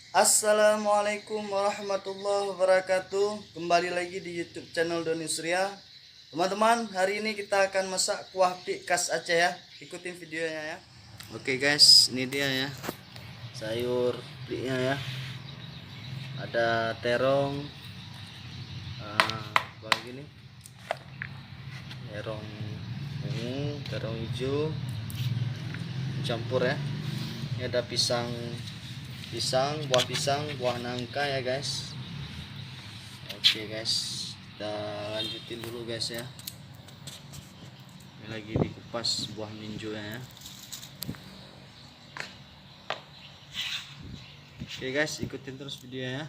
Assalamualaikum warahmatullahi wabarakatuh. Kembali lagi di YouTube channel Doni Surya. Teman-teman, hari ini kita akan masak kuah pik khas Aceh ya. Ikutin videonya ya. Oke guys, ini dia ya. Sayur piknya ya. Ada terong, apa gini? Terong ungu, terong hijau, campur ya. Ini ada pisang, buah nangka ya guys. Oke guys, kita lanjutin dulu guys ya. Ini lagi dikupas buah ninjonya ya. Oke guys, ikutin terus videonya.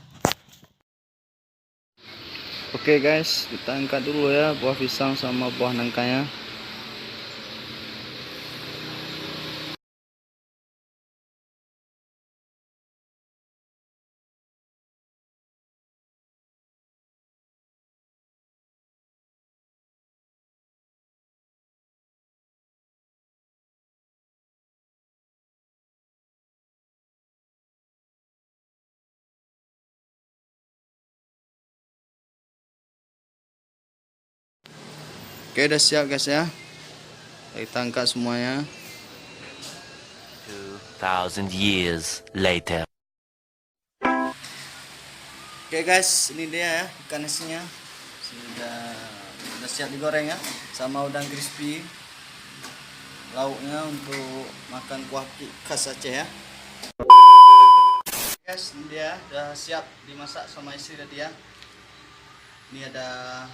Oke guys, kita angkat dulu ya buah pisang sama buah nangkanya. Oke, udah siap guys ya. Kita angkat semuanya. 2000 years later. Oke guys, ini dia ya ikan asinnya. Sudah siap digoreng ya, sama udang crispy. Lauknya untuk makan kuah pik khas Aceh ya. Guys, ini dia udah siap dimasak sama istri tadi ya. Ini ada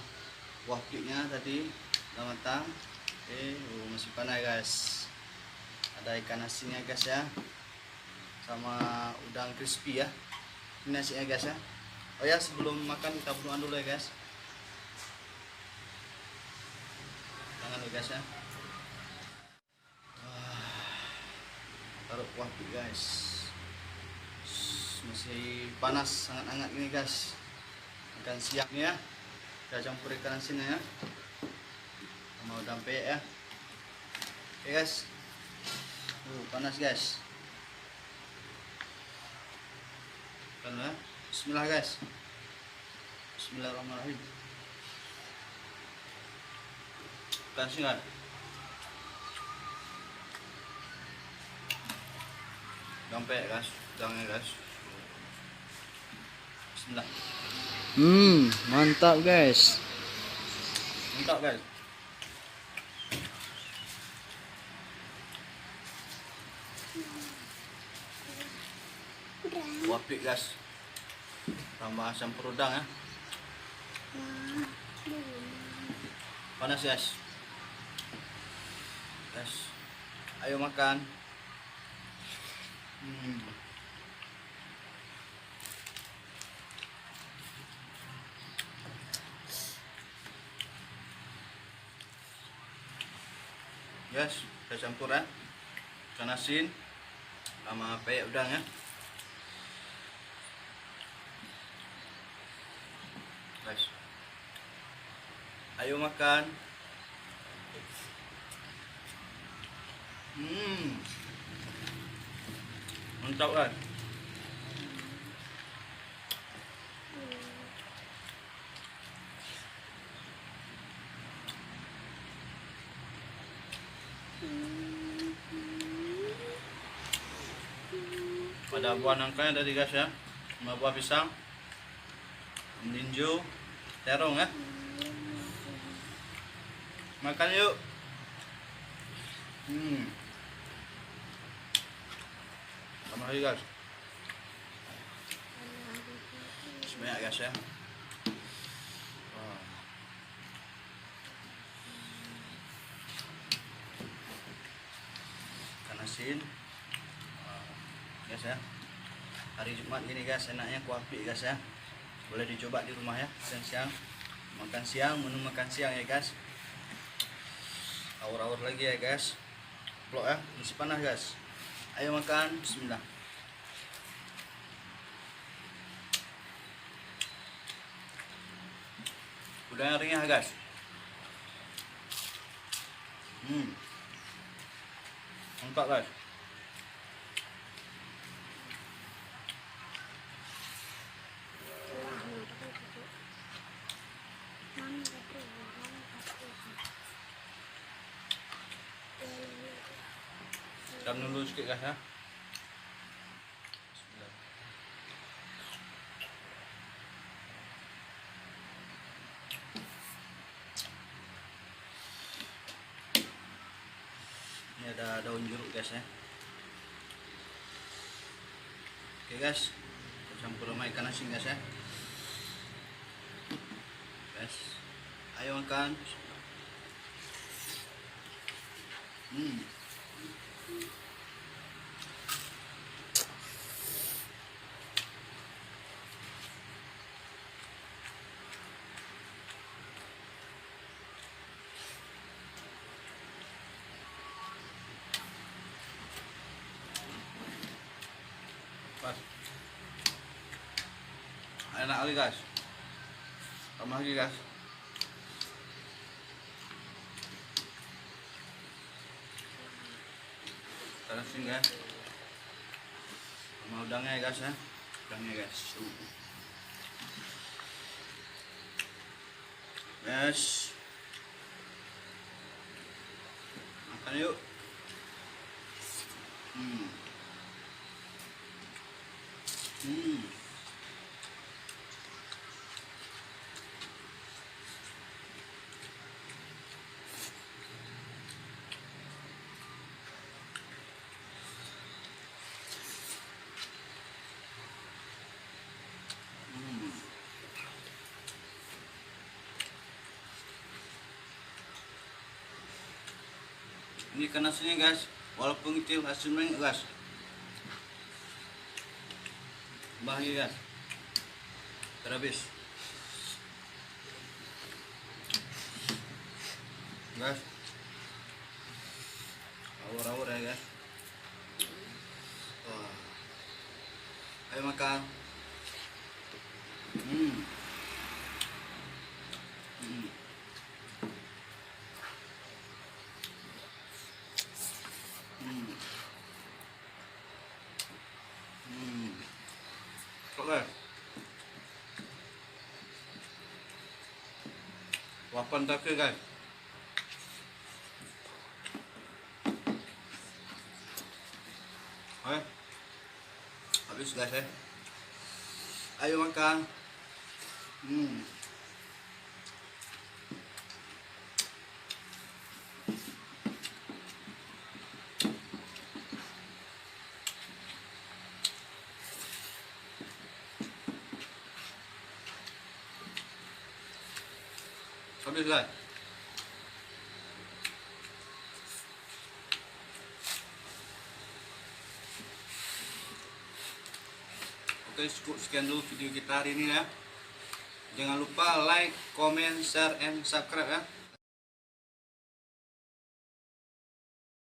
kuah piknya tadi udah matang. Oke, masih panas guys. Ada ikan asinnya guys ya, sama udang crispy ya. Ini nasinya guys ya. Oh ya, sebelum makan kita berdoa dulu ya guys. Tangan dulu guys ya. Taruh kuah pik guys. Masih panas, sangat hangat ini guys. Ikan siap nih ya. Kita campur ikan asinnya ya, sama udang peyek ya. Oke guys. Panas guys. Kan ya. Bismillah guys. Bismillahirrahmanirrahim. Ikan singat. Udang peyek guys, udangnya guys. Bismillah. Mantap guys. Mantap guys. Kuah pik guys, tambah asam perudang ya. Panas guys. Guys, ayo makan. Guys, kita campur ya. Ikan asin sama peyek udang ya. Guys, ayo makan. Mantap kan. Ada buah nangkanya tadi guys ya, sama buah pisang, melinjo, terong ya. Makan yuk. Tambah lagi guys. Sebanyak guys ya. Ikan asin. Guys ya, hari Jumat gini guys, enaknya kuah pik guys ya. Boleh dicoba di rumah ya, siang-siang makan siang, menu makan siang ya guys. Awur-awur lagi ya guys. Vlog ya, masih panas guys. Ayo makan, bismillah. Udangnya renyah guys. Mantap guys. Siram dulu sedikit guys ya. Bismillah. Ini ada daun jeruk guys ya. Oke guys, kita campur sama ikan asin guys ya. Guys, ayo makan. Pas. Enak kali guys. Tambah lagi guys. Tarasin guys. Sama udangnya ya guys ya. Udangnya guys. Guys. Makan yuk. Ini ikan asinnya guys, walaupun kecil asinnya guys. Bahaya guys, terhabis. Guys, awur-awur ya guys. Wah. Ayo makan. Oke. Wapan terakhir guys. Oke. Habis guys ya. Ayo makan. Habis guys. Oke, sekian dulu video kita hari ini ya. Jangan lupa like, comment, share, and subscribe ya.